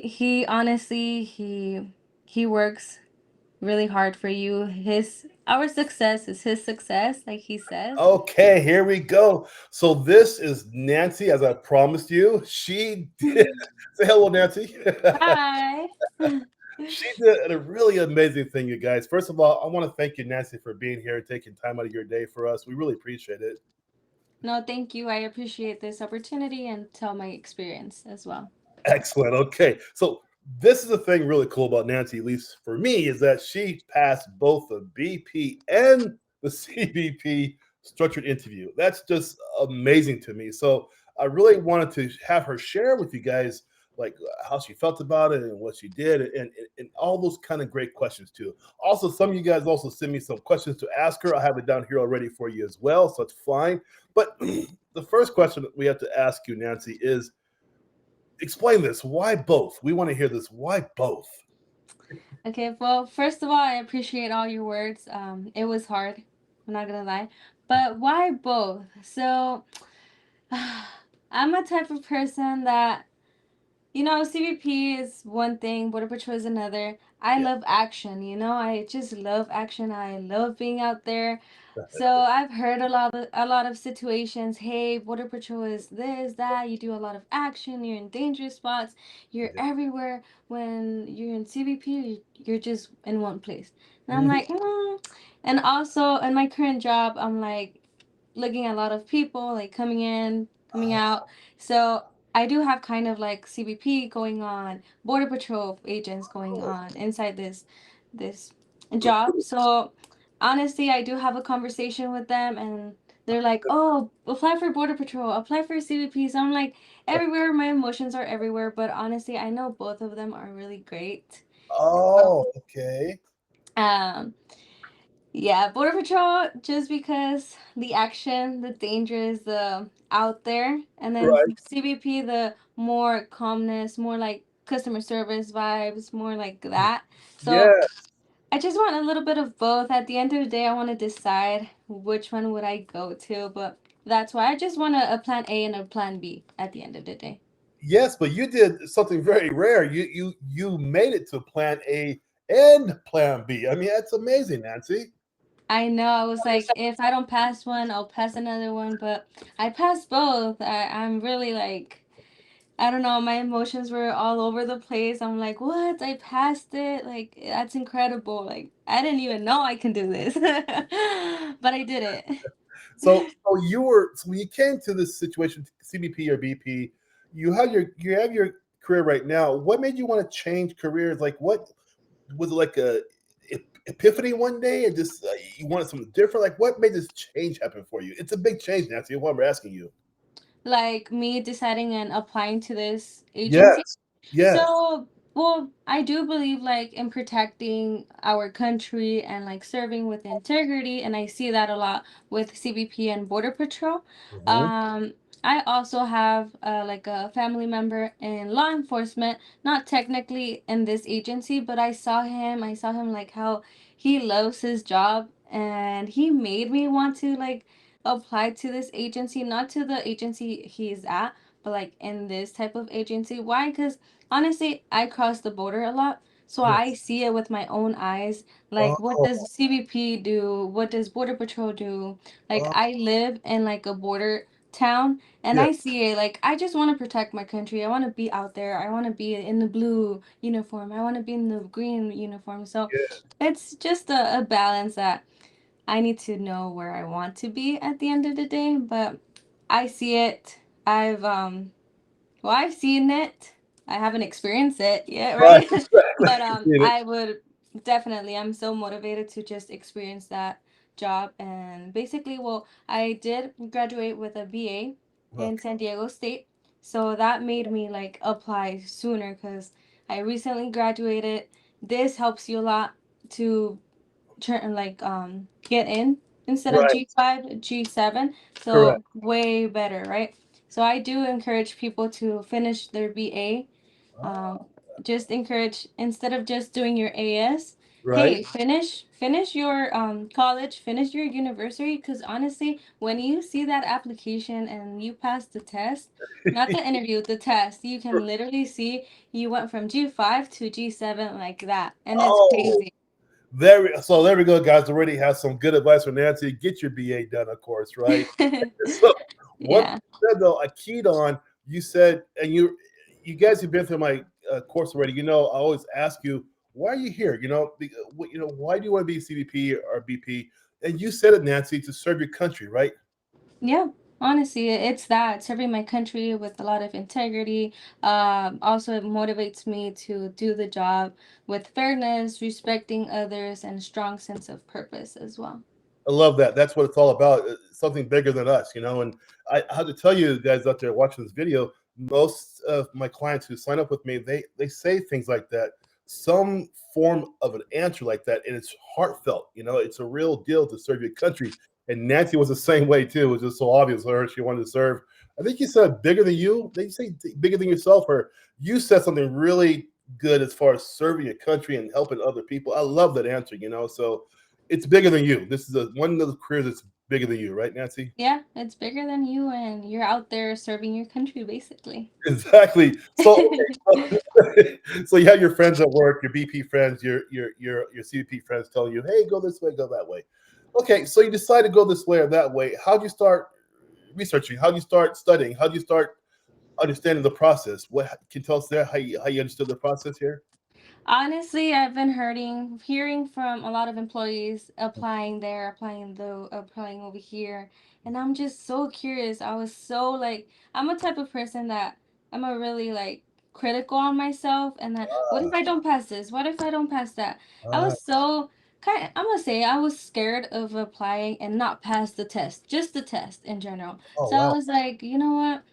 he honestly he works really hard for you. His our success is his success, like he says. Okay, here we go. So this is Nancy, as I promised you. She did say hello, Nancy. Hi. She did a really amazing thing, you guys. First of all, I want to thank you, Nancy, for being here and taking time out of your day for us. We really appreciate it. No, thank you. I appreciate this opportunity and tell my experience as well. Excellent. Okay. So this is the thing really cool about Nancy, at least for me, is that she passed both the BP and the CBP structured interview. That's just amazing to me. So I really wanted to have her share with you guys like how she felt about it and what she did and all those kind of great questions too. Also, some of you guys also send me some questions to ask her. I have it down here already for you as well, so it's fine. But the first question that we have to ask you, Nancy, is explain this. Why both? We want to hear this. Why both? Okay, well, first of all, I appreciate all your words. It was hard, I'm not gonna lie. But why both? So, I'm a type of person that, CBP is one thing, Border Patrol is another. I Yeah. love action, I just love action. I love being out there. So I've heard a lot of situations. Hey, Border Patrol is this, that. You do a lot of action. You're in dangerous spots. You're Yeah. everywhere. When you're in CBP, you're just in one place. And I'm Mhm. like, And also in my current job, I'm like looking at a lot of people like coming in, coming Ah, out. So I do have kind of like CBP going on, Border Patrol agents going oh, on inside this job. So honestly, I do have a conversation with them, and they're like, "Oh, apply for Border Patrol, apply for CBP." So I'm like, everywhere. My emotions are everywhere, but honestly, I know both of them are really great. oh, okay. Um, yeah, Border Patrol just because the action, the dangers, the out there, and then Right. CBP, the more calmness, more like customer service vibes, more like that. So Yeah. I just want a little bit of both. At the end of the day, I want to decide which one would I go to, but that's why I just want a plan A and a plan B at the end of the day. Yes, but you did something very rare. You made it to plan A and plan B. I mean, that's amazing, Nancy. I know I was like, if I don't pass one, I'll pass another one, but I passed both. I'm really like, I don't know, my emotions were all over the place. I'm like, what? I passed it? Like, that's incredible. Like, I didn't even know I can do this. But I did it. So so when you came to this situation, CBP or BP, you have your career right now. What made you want to change careers? Like, what was it like a epiphany one day, and just you wanted something different? Like, what made this change happen for you? It's a big change, Nancy. What I'm asking you. Like, me deciding and applying to this agency. Yes, yes. So, well, I do believe like in protecting our country and like serving with integrity, and I see that a lot with CBP and Border Patrol. Mhm. Um, I also have like a family member in law enforcement, not technically in this agency, but I saw him. I saw him like how he loves his job, and he made me want to like apply to this agency, not to the agency he's at, but like in this type of agency. Why? Because honestly, I cross the border a lot. So I Yes. see it with my own eyes. Like, what Oh, does CBP do? What does Border Patrol do? Like, oh, I live in like a border town, and yeah, I see it. Like, I just want to protect my country. I want to be out there. I want to be in the blue uniform. I want to be in the green uniform. So yeah. it's just a balance that I need to know where I want to be at the end of the day, but I see it. I've seen it. I haven't experienced it yet, Right, right? exactly. But Seen it. I would definitely. I'm so motivated to just experience that job. And basically, well, I did graduate with a BA in Okay. San Diego State, so that made me like apply sooner because I recently graduated. This helps you a lot to turn like get in instead of Right. G5, G7. Correct. So way better, right? So I do encourage people to finish their BA. Ah, Um, just encourage instead of just doing your AS, right? Hey, finish your college, finish your university, because honestly, when you see that application and you pass the test, not the interview, the test, you can literally see you went from G5 to G7 like that, and it's Oh, crazy. there we go, guys. Already has some good advice for Nancy. Get your BA done, of course, right? So one thing Yeah. you said though, I keyed on. You said, and you guys have been through my course already. You know, I always ask you, why are you here? Why do you want to be CBP or BP? And you said it, Nancy, to serve your country, right? Yeah, honestly, it's that serving my country with a lot of integrity. Also, it motivates me to do the job with fairness, respecting others, and strong sense of purpose as well. I love that. That's what it's all about. Something bigger than us, you know. And I have to tell you guys out there watching this video, most of my clients who sign up with me, they say things like that, some form of an answer like that, and it's heartfelt. You know, it's a real deal to serve your country. And Nancy was the same way too. It was just so obvious for her she wanted to serve. I think you said bigger than you. Did you say bigger than yourself, or you said something really good as far as serving your country and helping other people. I love that answer. You know, so it's bigger than you. This is one of the careers that's bigger than you, right, Nancy? Yeah, it's bigger than you, and you're out there serving your country, basically. Exactly. So, okay, so you have your friends at work, your BP friends, your CVP friends telling you, "Hey, go this way, go that way." Okay, so you decide to go this way or that way. How do you start researching? How do you start studying? How do you start understanding the process? What can you tell us there? How you understood the process here? Honestly, I've been hearing from a lot of employees applying there, applying over here, and I'm just so curious. I was so like, I'm a type of person that I'm a really like critical on myself, and that what if Ah, I don't pass this? What if I don't pass that? I ah, was so I'm gonna say I was scared of applying and not pass the test, just the test in general. oh So I wow, was like, you know what?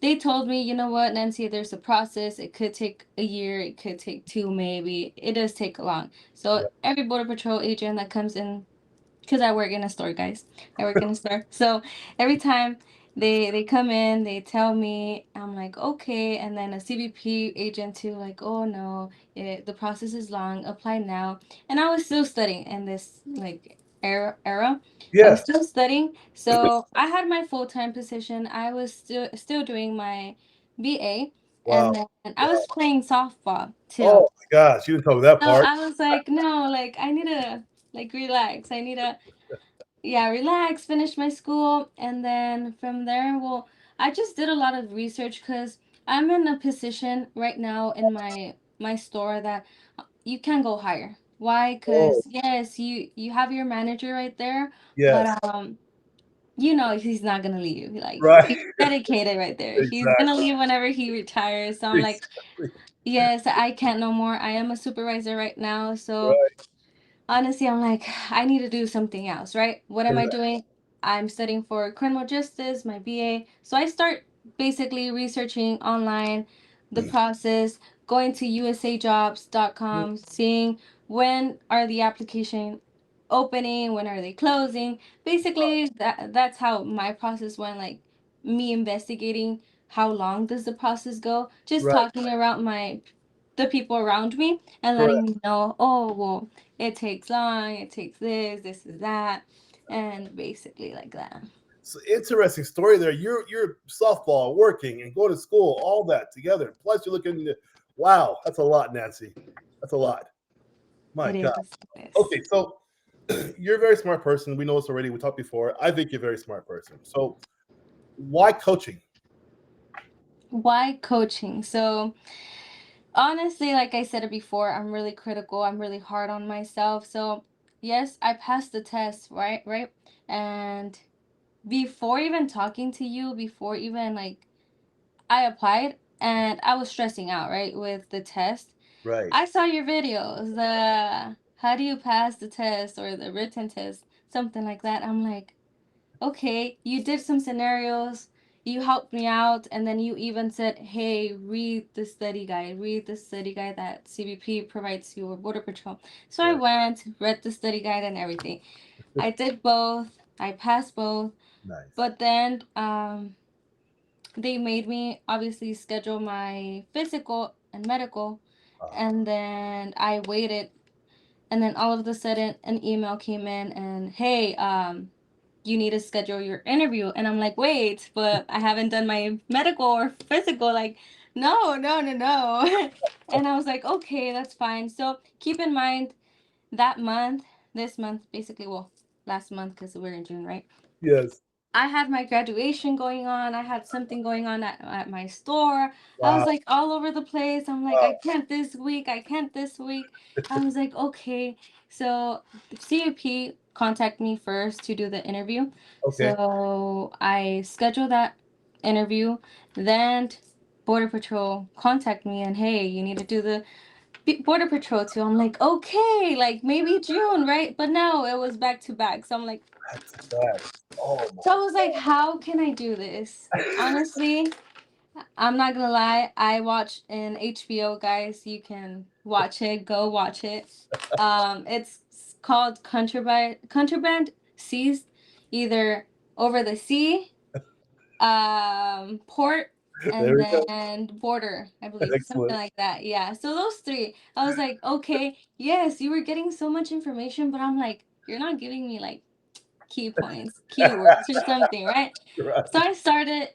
They told me, you know what, Nancy, there's a process. It could take a year, it could take two, maybe. It does take long. So right. every border patrol agent that comes in, because I work in a store, guys. I work in a store. So every time they come in, they tell me, I'm like, okay. And then a CBP agent too, like, oh no, the process is long. Apply now. And I was still studying in this like era. I was Yes. still studying. So I had my full time position. I was still doing my BA, Wow. and then I Wow. was playing softball too. Oh my gosh, you didn't tell me that So part. I was like, no, like I need to like relax. I need to yeah, relax, finish my school, and then from there, well, I just did a lot of research because I'm in a position right now in my store that you can go higher. Why? Oh Because yes, you have your manager right there, but yes, you know he's not gonna leave. Like right. he's dedicated right there. He's gonna Exactly. leave whenever he retires. So I'm like, Exactly. yes, I can't no more. I am a supervisor right now, so Right. honestly, I'm like, I need to do something else, right? What am I Correct. doing? I'm studying for criminal justice, my BA. So I start basically researching online the process, going to usajobs.com, seeing when are the application opening, when are they closing. Basically, that's how my process went, like me investigating how long does the process go, just Right. talking around the people around me and letting Correct. me know, oh, well, it takes long, it takes this is that, and basically like that. So interesting story there. You're softball, working, and go to school, all that together. Plus, you're looking. Wow, that's a lot, Nancy. That's a lot. My It God. is. It is. Okay, so you're a very smart person. We know this already. We talked before. I think you're a very smart person. So why coaching? Why coaching? So honestly, like I said it before, I'm really critical. I'm really hard on myself. So yes, I passed the test, right? Right. And before even talking to you, before even like I applied and I was stressing out, right, with the test. Right. I saw your videos, the how do you pass the test or the written test, something like that. I'm like, okay, you did some scenarios, you helped me out, and then you even said, hey, read the study guide that CBP provides you or Border Patrol. So I Right. went, read the study guide and everything. I did both, I passed both, Nice. but then they made me obviously schedule my physical and medical, Ah, and then I waited And then all of a sudden, an email came in and, hey, you need to schedule your interview. And I'm like, wait, but I haven't done my medical or physical. Like, no, no, no, no. And I was like, okay, that's fine. So keep in mind that month, this month, basically, well, last month because we're in June, right? Yes. I had my graduation going on. I had something going on at my store. I was Wow. like all over the place. I'm like, I Wow. can't this week. I can't this week. I was like, okay. So CUP contact me first to do the interview. Okay. So I scheduled that interview. Then Border Patrol contact me and hey, you need to do the Border Patrol too. I'm like, okay, like maybe June, right? But no, it was back to back. So I'm like, Back to back. Oh so I was like, how can I do this? Honestly, I'm not gonna lie. I watched in HBO, guys. You can watch it. Go watch it. It's called Contraband Seized, either over the sea, port, my. There and we go. then border. I believe something Excellent. like that. Yeah. So those three, I was like, okay, yes, you were getting so much information, but I'm like, you're not giving me like key points, keywords, or something, right? So Right. I started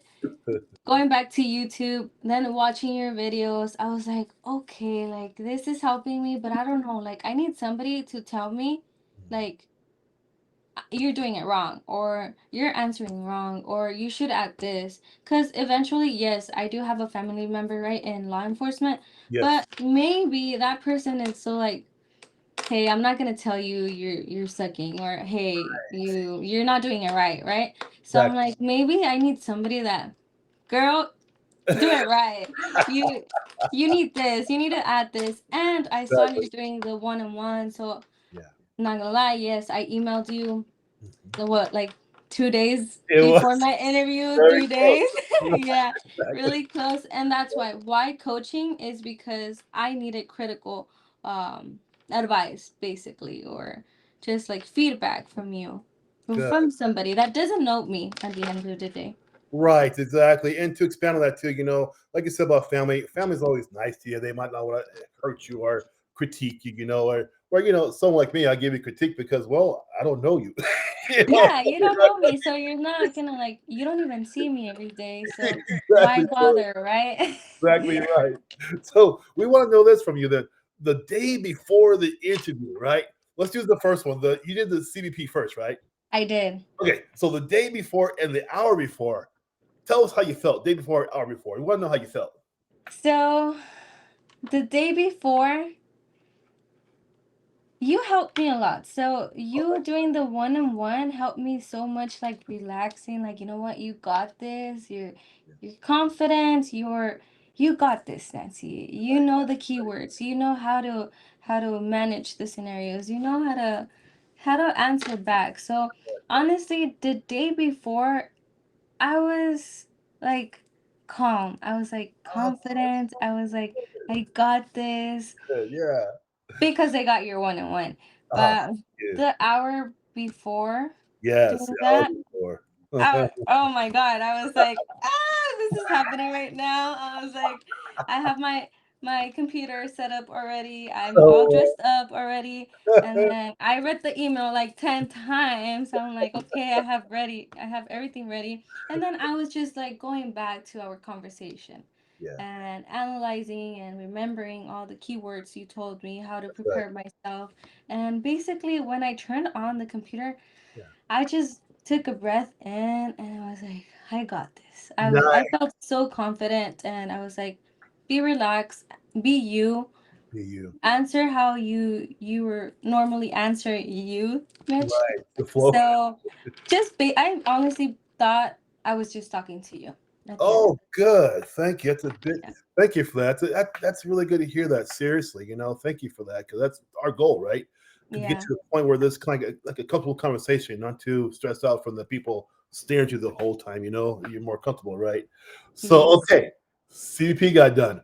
going back to YouTube, then watching your videos. I was like, okay, like this is helping me, but I don't know. Like, I need somebody to tell me, like, you're doing it wrong, or you're answering wrong, or you should add this. Because eventually, yes, I do have a family member, right, in law enforcement, Yes. but maybe that person is so like, hey, I'm not gonna tell you you're sucking, or hey, you're not doing it right, right? So I'm Exactly. like, maybe I need somebody that, girl, do it right. You you need this, you need to add this. And I saw Exactly. you're doing the one on one, so Yeah. I'm not gonna lie, yes, I emailed you Mhm. the what, like 2 days It was before my interview, very 3 days. close. Yeah, Exactly. really close. And that's why coaching is because I needed critical um advice basically, or just like feedback from you, Good. from somebody that doesn't know me at the end of the day. Right, exactly. And to expand on that too, like you said about family, family's always nice to you. They might not want to hurt you or critique you, or someone like me, I give you critique because, well, I don't know you. you know, Yeah, you don't know me, so you're not gonna like, you don't even see me every day, so why exactly, bother, right? exactly right. So we want to know this from you then. The day before the interview, right? Let's use the first one. The You did the CBP first, right? I did. Okay, so the day before and the hour before, tell us how you felt. Day before, hour before. We want to know how you felt. So the day before, you helped me a lot. So you doing the one on one helped me so much, like relaxing, like, you know what, you got this, you're confident, you got this, Nancy. You know the keywords, you know how to manage the scenarios, you know how to answer back. So honestly, the day before I was like calm. I was like Oh, that's confident. I was like, I got this, good. Yeah. because I got your one on one. Oh, But yeah. the hour before Yes, doing the hour that, before. oh my god, I was like, this is happening right now. I was like, I have my computer set up already. I'm all So, dressed up already. And then I read the email like 10 times. I'm like, okay, I have everything ready. And then I was just like going back to our conversation yeah, and analyzing and remembering all the keywords you told me, how to that's right. prepare myself. And basically, when I turned on the computer, Yeah. I just took a breath in and I was like, I got this. I Nice. felt so confident and I was like, be relaxed, be you, Be you. answer how you were normally answer you, Mitch. Right. The flow. So I honestly thought I was just talking to you at the end of Oh, good. Thank you. That's a bit. it. Thank you for that. That's really good to hear that. Seriously, thank you for that because that's our goal, right? To get Yeah. to the point where this kind of like a comfortable conversation, not too stressed out from the people staring at you the whole time. You're more comfortable, right? So, Yes. okay, CDP got done.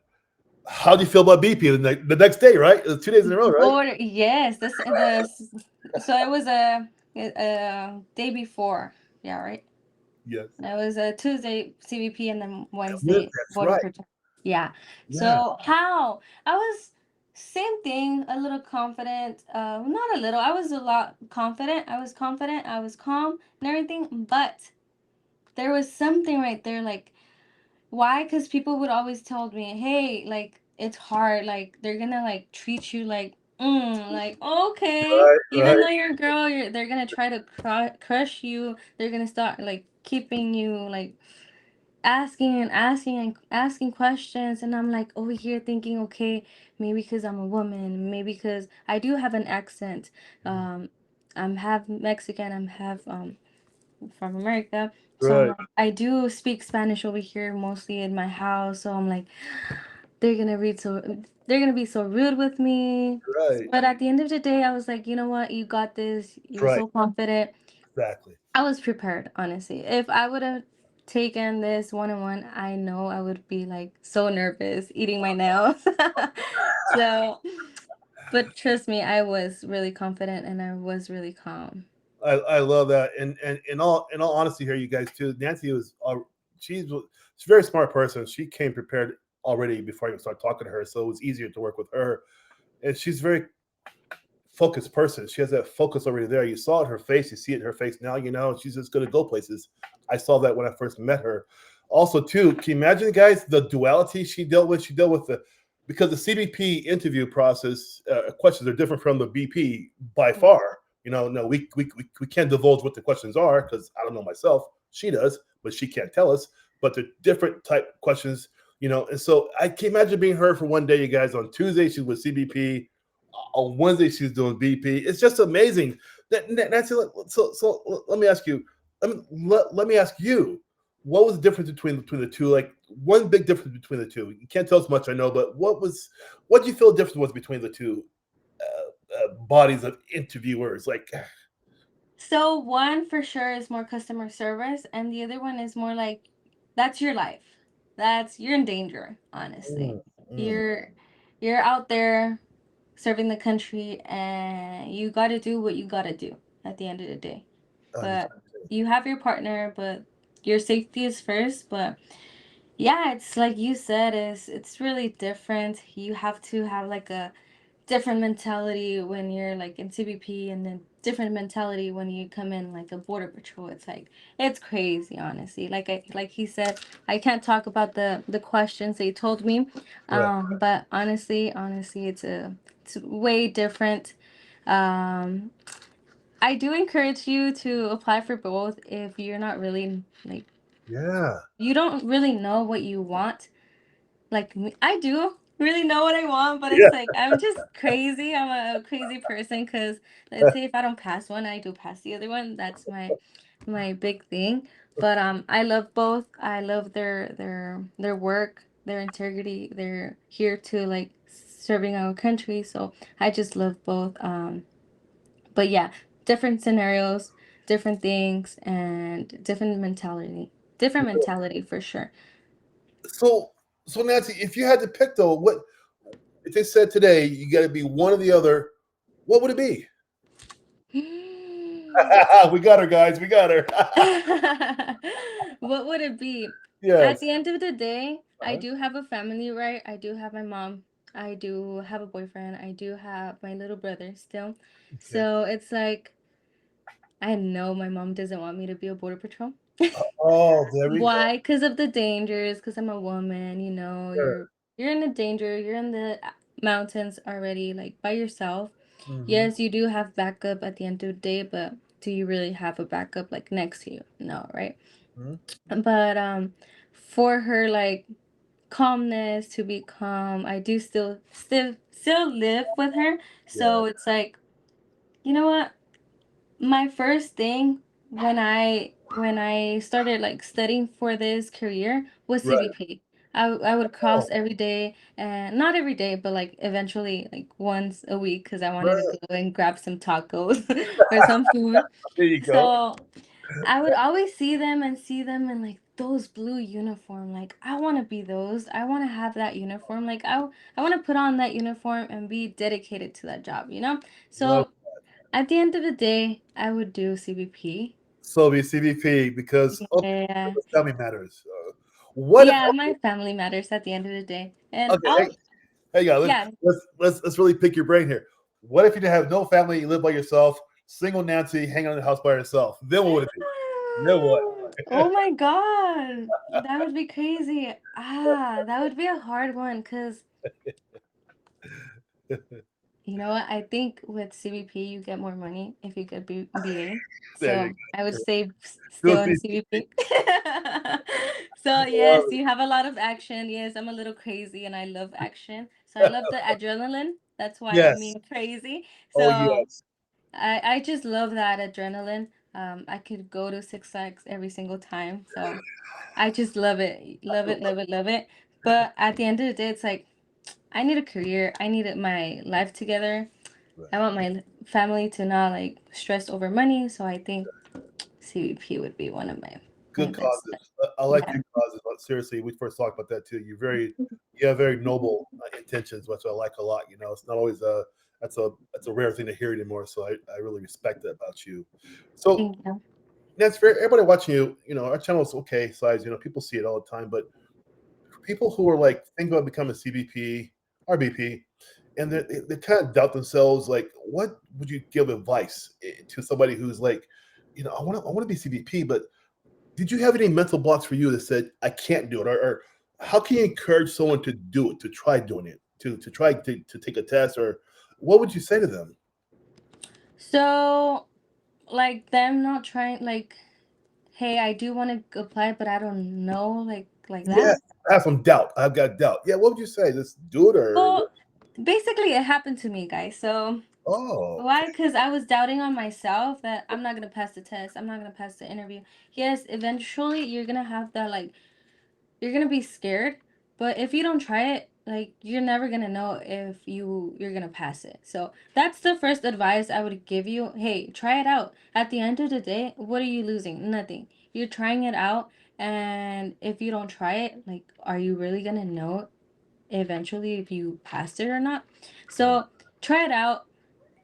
How do you feel about BP the next day, right? It was 2 days in a row, right? Border, yes, so it was a day before. Yeah, right. Yes. It was a Tuesday CBP and then Yes, Wednesday that's border right. patrol. Yeah. Yeah. So how I was same same thing, a little confident. Not a little. I was a lot confident. I was confident. I was calm and everything. But there was something right there. Like, why? Because people would always tell me, "Hey, like it's hard. Like they're gonna like treat you like okay. Right, Even right. though you're a girl, they're gonna try to crush you. They're gonna start like keeping you like asking questions, and I'm like over here thinking, okay, maybe because I'm a woman, maybe because I do have an accent. um I'm half Mexican, I'm half from America, so I'm Right, like, I do speak Spanish over here mostly in my house, so I'm like, they're gonna read so they're gonna be so rude with me. right, But at the end of the day, I was like, you know what, you got this, you're right. so confident. Exactly. I was prepared, honestly. If I would have taken this one on one, I know I would be like so nervous eating my nails. So, but trust me, I was really confident and I was really calm. I love that. And in all honesty here, you guys too. Nancy was she's she's a very smart person. She came prepared already before I even started talking to her, so it was easier to work with her. And she's very focused person. She has that focus already there. You saw it in her face. You see it in her face now. You know she's just going to go places. I saw that when I first met her. Also, too, can you imagine, guys, the duality she dealt with? She dealt with the because the CBP interview process questions are different from the BP by far. You know, no, we can't divulge what the questions are because I don't know myself. She does, but she can't tell us. But they're different type questions, you know. And so I can imagine being her for one day, you guys. On Tuesday, she was CBP. On Wednesday, she's doing BP. It's just amazing. Nancy, so let me ask you. Let me ask you. What was the difference between the two? Like one big difference between the two. You can't tell us much, I know, but what do you feel the difference was between the two bodies of interviewers? Like, So one for sure is more customer service, and the other one is more like that's your life. That's you're in danger, honestly. mm, mm, You're you're out there serving the country, and you got to do what you got to do at the end of the day. But understand. you have your partner, but your safety is first. But yeah, it's like you said, is it's really different. You have to have like a different mentality when you're like in CBP, and then different mentality when you come in like a border patrol. It's like it's crazy, honestly. Like he said, I can't talk about the questions they told me, Right. but honestly, it's way different. Um, I do encourage you to apply for both if you're not really like Yeah. you don't really know what you want. Like me, I do really know what I want, but Yeah. it's like I'm just crazy. I'm a crazy person because let's say if I don't pass one, I do pass the other one. That's my big thing. But I love both. I love their work, their integrity. They're here to like serving our country. So I just love both. But yeah, different scenarios, different things, and different mentality. Different mentality for sure. So so Nancy, if you had to pick though, what if they said today you got to be one or the other? What would it be? We got her, guys. We got her. What would it be? At Yes. the end of the day, I Uh-huh. do have a family, right? I do have my mom. I do have a boyfriend. I do have my little brother still. Okay. So it's like, I know my mom doesn't want me to be a border patrol. Oh, there we go. Why? Because of the dangers, because I'm a woman, Sure. you're in the danger, you're in the mountains already, like by yourself. Mhm, Yes, you do have backup at the end of the day, but do you really have a backup like next to you? No, right? mhm. But for her like calmness, to be calm, I do still live with her. Yeah. So it's like, you know what? My first thing when I started like studying for this career was Right. CBP. I would Oh, cross every day, and not every day, but like eventually like once a week because I wanted to right. go and grab some tacos or some food. There you go. So I would always see them in like those blue uniform. Like I want to be those. I want to have that uniform. Like I want to put on that uniform and be dedicated to that job, you know? Love. So at the end of the day, I would do CBP. So be CVP because okay, Yeah. tell me matters. What if Yeah, my family matters at the end of the day. And okay? Hang on, Yeah. let's really pick your brain here. What if you have no family, you live by yourself, single Nancy, hanging out in the house by herself? Then what would it be? Then what? Oh my God. That would be crazy. That would be a hard one because you know what? I think with CBP you get more money if you get BA. There you So I would go. say Still still in CCP. CBP. So yes, you have a lot of action. Yes, I'm a little crazy and I love action. So I love the adrenaline. That's why I Yes. mean crazy. Oh So yes. I just love that adrenaline. I could go to Six Flags every single time. So I just love it. Love it, love it, love it. But at the end of the day, it's like I need a career. I need my life together. Right. I want my family to not like stress over money. So I think CVP would be one Good of the best. causes. I like Yeah. good causes, but seriously, we first talked about that too. You have very noble intentions, which I like a lot. You know, it's not always that's a rare thing to hear anymore. So I really respect that about you. So Thank you. that's fair. Everybody watching you, our channel is okay size. People see it all the time, but for people who are like thinking about becoming a CBP, RBP, and they kind of doubt themselves, like, what would you give advice to somebody who's like, I want to be CBP, but did you have any mental blocks for you that said I can't do it, or how can you encourage someone to do it, to try doing it, to try to take a test, or what would you say to them? So like them not trying like, hey, I do want to apply, but I don't know, like Yeah, that. I have some doubt. I've got doubt. Yeah, what would you say? Just do it, or Well, basically it happened to me, guys. So oh, okay. why? Because I was doubting on myself that I'm not gonna pass the test. I'm not gonna pass the interview. Yes, eventually you're gonna have that like you're gonna be scared, but if you don't try it, like you're never gonna know if you're gonna pass it. So that's the first advice I would give you. Hey, try it out. At the end of the day, what are you losing? Nothing. You're trying it out, and if you don't try it, like, are you really gonna know eventually if you passed it or not? So try it out.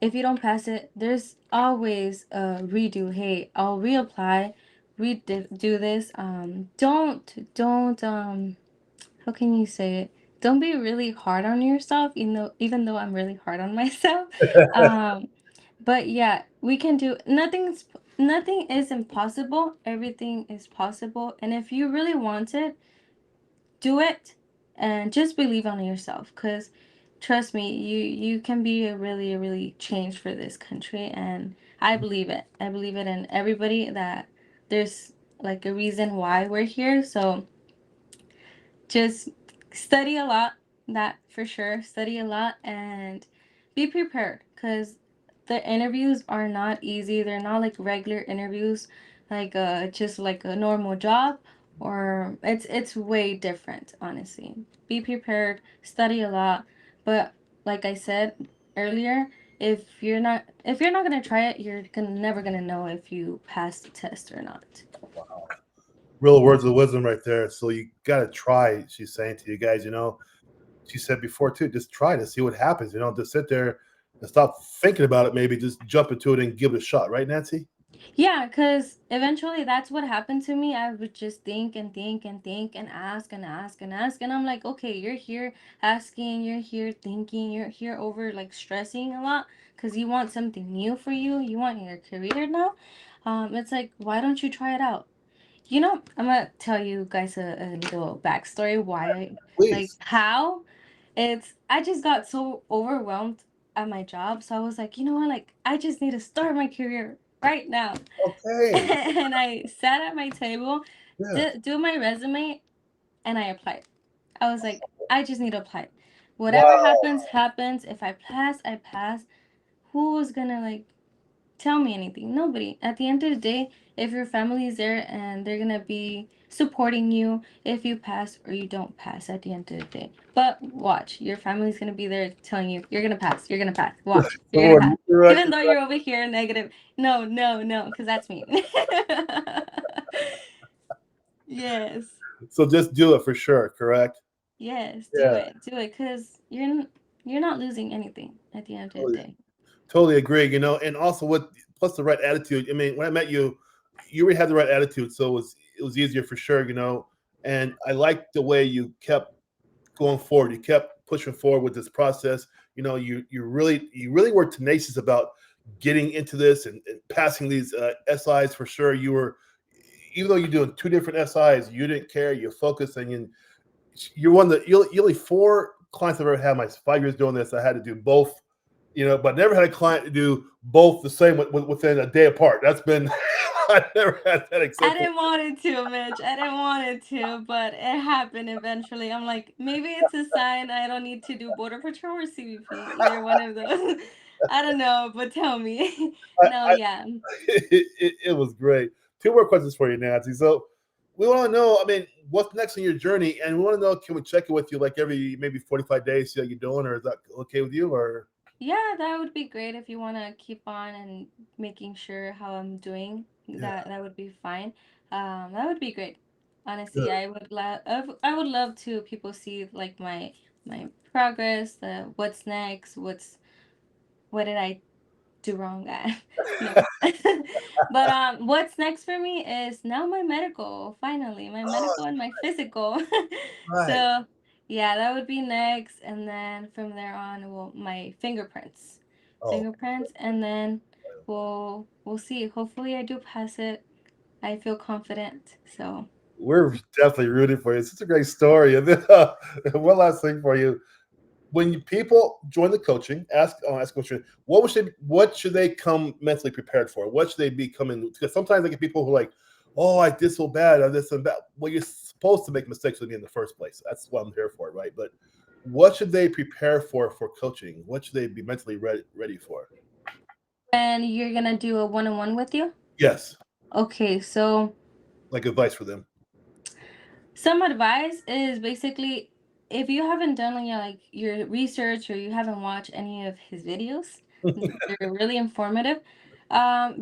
If you don't pass it, there's always a redo. Hey, I'll reapply, redo this. Don't how can you say it? Don't be really hard on yourself, even though I'm really hard on myself. Um, but yeah, we can do nothing is impossible. Everything is possible, and if you really want it, do it, and just believe on yourself. Cause trust me, you can be a really change for this country, and I believe it. I believe it in everybody that there's like a reason why we're here. So just study a lot, that for sure. Study a lot and be prepared because the interviews are not easy. They're not like regular interviews, like just like a normal job, or it's way different, honestly. Be prepared, study a lot, but like I said earlier, if you're not gonna try it, you're never gonna know if you pass the test or not. Real words of wisdom right there. So you got to try. She's saying to you guys, she said before too, just try to see what happens. Just sit there and stop thinking about it. Maybe just jump into it and give it a shot, right, Nancy? Yeah, because eventually that's what happened to me. I would just think and think and think and ask and ask and ask. And I'm like, okay, you're here asking, you're here thinking, you're here over like stressing a lot because you want something new for you. You want your career now. It's like, why don't you try it out? I'm gonna tell you guys a little backstory why like Please. how I just got so overwhelmed at my job. So I was like, you know what, like I just need to start my career right now. Okay. And I sat at my table, Yeah. do my resume, and I applied. I was like, I just need to apply. Whatever Wow. happens, happens. If I pass, I pass. Who was gonna like tell me anything? Nobody. At the end of the day, if your family is there and they're gonna be supporting you if you pass or you don't pass at the end of the day. But watch, your family's gonna be there telling you you're gonna pass, you're gonna pass. Watch, you're gonna Lord, pass. you're right. Even though you're over here negative. No, no, no, because that's me. Yes. So just do it for sure, correct? Yes, do Yeah. it. Do it because you're not losing anything at the end of the Totally, day. totally agree. And also with plus the right attitude. I mean, when I met you, you already had the right attitude, so it was easier for sure. And I liked the way you kept going forward. You kept pushing forward with this process. You really were tenacious about getting into this and passing these SIs for sure. You were, even though you're doing two different SIs, you didn't care. You're focused, and you're one that you only four clients I've ever had. My 5 years doing this, I had to do both. But never had a client do both the same within a day apart. That's been I never had that I except for didn't want it to, Mitch. I didn't want it to, but it happened eventually. I'm like, maybe it's a sign I don't need to do Border Patrol or CBP, either one of those. I don't know, but tell me. I, No, yeah. it was great. Two more questions for you, Nancy. So we want to know, I mean, what's next in your journey? And we want to know, can we check in with you like every maybe 45 days, see how you're doing, or is that okay with you? Or Yeah, that would be great if you want to keep on and making sure how I'm doing. yeah, That would be fine. That would be great. Honestly, good. I would love to people see like my progress, what's next, what did I do wrong at? No. But what's next for me is now my medical, finally, my Oh, medical and my physical. right. So, yeah, that would be next, and then from there on, well, my fingerprints. Oh, Fingerprints, and then we'll see. Hopefully I do pass it. I feel confident. So, we're definitely rooting for you. It's such a great story. And then one last thing for you: when people join the coaching, ask question, what should they come mentally prepared for? What should they be coming? Because sometimes I get people who are like, oh, I did so bad, I did so bad. Well, you're supposed to make mistakes with me in the first place. That's what I'm here for, right? But what should they prepare for coaching? What should they be mentally ready for? and you're gonna do a one-on-one with you? Yes, Okay, so like advice for them. some advice is basically if you haven't done your research or you haven't watched any of his videos, they're really informative.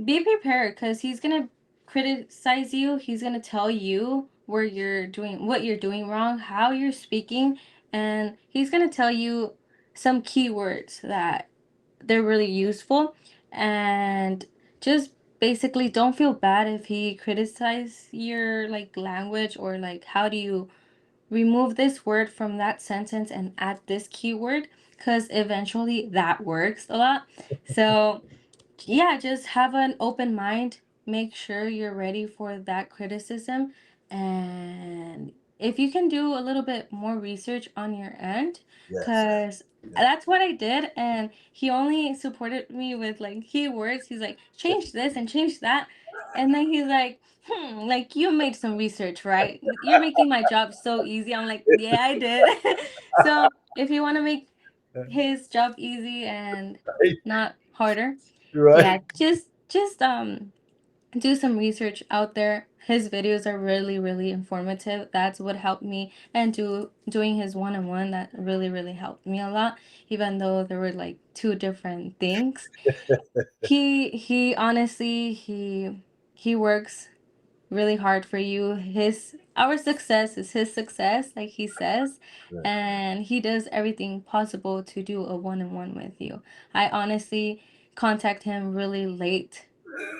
Be prepared because he's gonna criticize you. He's gonna tell you where you're doing what you're doing wrong, how you're speaking, and he's gonna tell you some keywords that they're really useful. And just basically don't feel bad if he criticizes your like language or like how do you remove this word from that sentence and add this keyword, because eventually that works a lot. So yeah, just have an open mind. Make sure you're ready for that criticism. And if you can do a little bit more research on your end, Yes. because Yeah. that's what I did. And he only supported me with like keywords. He's like, change this and change that. And then he's like, like you made some research, right? You're making my job so easy. I'm like, yeah, I did. So if you want to make his job easy and Right. not harder, Right. yeah, just do some research out there. His videos are really really informative. That's what helped me, and doing his one-on-one, that really really helped me a lot, even though there were like two different things. He honestly he works really hard for you. His Our success is his success, like he says, Right. and he does everything possible to do a one-on-one with you. I honestly contact him really late.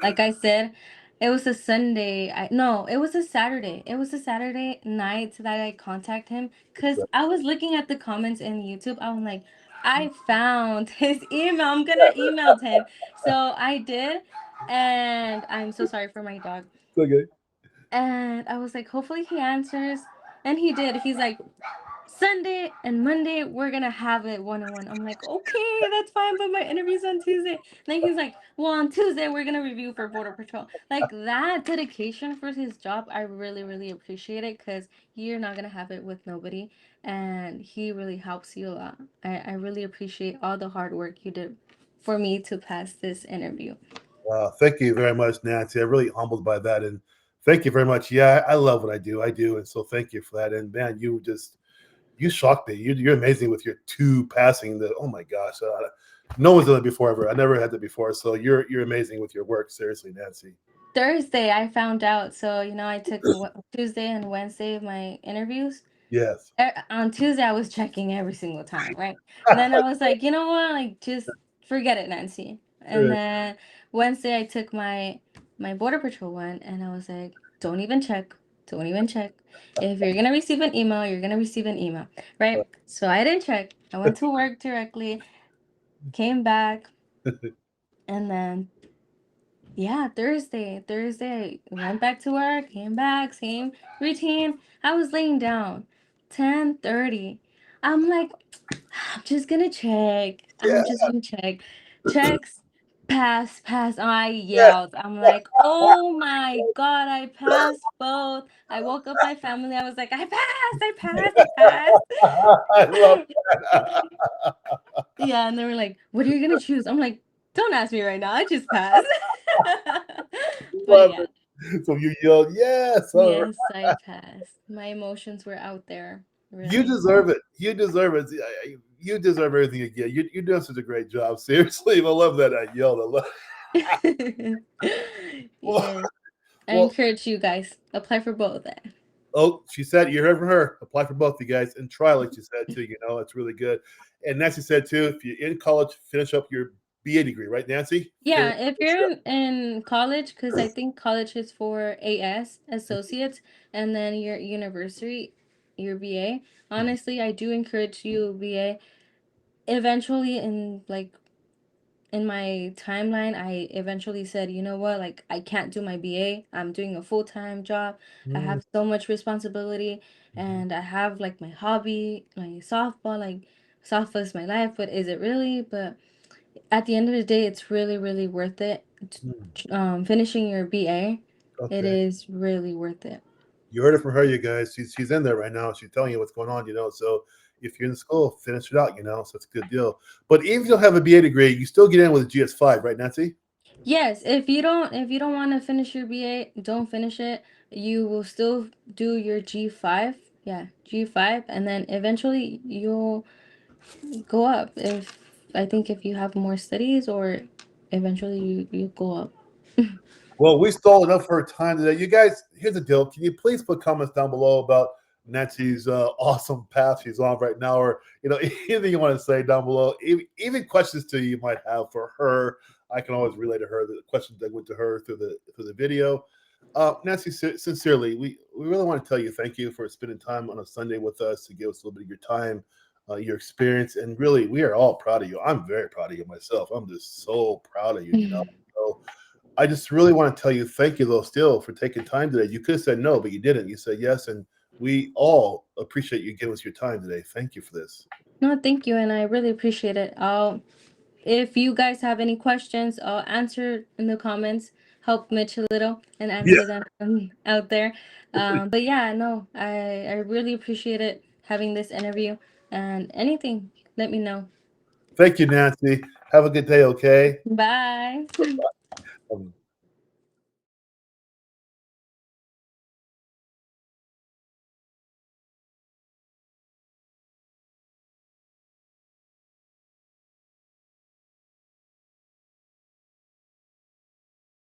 Like I said, it was a Sunday. I no, it was a Saturday. It was a Saturday night that I contact him because I was looking at the comments in YouTube. I was like, I found his email. I'm gonna email him. So I did, and I'm so sorry for my dog. Okay. And I was like, hopefully he answers. And he did. He's like, Sunday and Monday, we're gonna have it one on one. I'm like, okay, that's fine, but my interview's on Tuesday. Then he's like, well, on Tuesday, we're gonna review for Border Patrol. Like that dedication for his job, I really, really appreciate it because you're not gonna have it with nobody. And he really helps you a lot. I really appreciate all the hard work you did for me to pass this interview. Thank you very much, Nancy. I'm really humbled by that, and thank you very much. Yeah, I love what I do. I do, and so thank you for that. And man, you shocked me. You're amazing with your two passing. The Oh my gosh, no one's done it before ever. I never had that before. So you're amazing with your work. Seriously, Nancy. Thursday, I found out. So, I took Tuesday and Wednesday of my interviews. Yes. On Tuesday, I was checking every single time, right? Then I was like, you know what? Like, just forget it, Nancy. And then Wednesday, I took my Border Patrol one, and I was like, don't even check. Don't even check. If you're gonna receive an email, you're gonna receive an email, right? So I didn't check. I went to work directly, came back, and then yeah, Thursday, I went back to work, came back, same routine. I was laying down, 10:30. I'm like, I'm just gonna check. Yeah, I'm just gonna check. Checks, pass. I yeah. yelled. I'm like, oh my god, I passed both. I woke up my family. I was like, I love I passed. Yeah, and they were like, what are you gonna choose? I'm like, don't ask me right now. I just passed. But love yeah, it. So you yelled, yes, all right. yes, I passed. My emotions were out there, You really. deserve it. You deserve it. You deserve everything you get. You're doing such a great job. Seriously, I love that I yelled. I love. Well, Yes. I well, encourage you guys apply for both. oh, she said you heard from her. Apply for both you guys and try, like she said too. You know, it's really good. And Nancy said too, if you're in college, finish up your BA degree, right, Nancy? Yeah, if Finish you're in college, because I think college is for AS associates, and then your university, your BA. it. Honestly, I do encourage you BA. Eventually, in my timeline, I eventually said, you know what, like I can't do my BA. I'm doing a full-time job. I Mm, have so much responsibility, mhm, and I have like my hobby, my softball. Like softball is my life, but is it really? But at the end of the day, it's really, really worth it. mm. Finishing your BA, it Okay. is really worth it. You heard it from her, you guys. She's in there right now. She's telling you what's going on, you know. So if you're in school, finish it out, you know. So it's a good deal. But even if you don't have a BA degree, you still get in with a GS5, right, Nancy? Yes, if you don't want to finish your BA, don't finish it. You will still do your G5. Yeah, G5, and then eventually you'll go up. If I think if you have more studies, or eventually you go up. Well, we stole enough of her time today. You guys, here's the deal. Can you please put comments down below about Nancy's awesome path she's on right now, or anything you want to say down below, even questions to you might have for her. I can always relay to her the questions that went to her through the video. Nancy, sincerely, we really want to tell you thank you for spending time on a Sunday with us to give us a little bit of your time, your experience, and really, we are all proud of you. I'm very proud of you myself. I'm just so proud of you. So I just really want to tell you thank you, though, still for taking time today. You could have said no, but you didn't. You said yes, and we all appreciate you giving us your time today. Thank you for this. No, thank you, and I really appreciate it. If you guys have any questions, I'll answer in the comments. Help Mitch a little and Yeah. answer them out there. But yeah, no, I really appreciate it having this interview, and anything, let me know. Thank you, Nancy. Have a good day, okay? Bye. Um,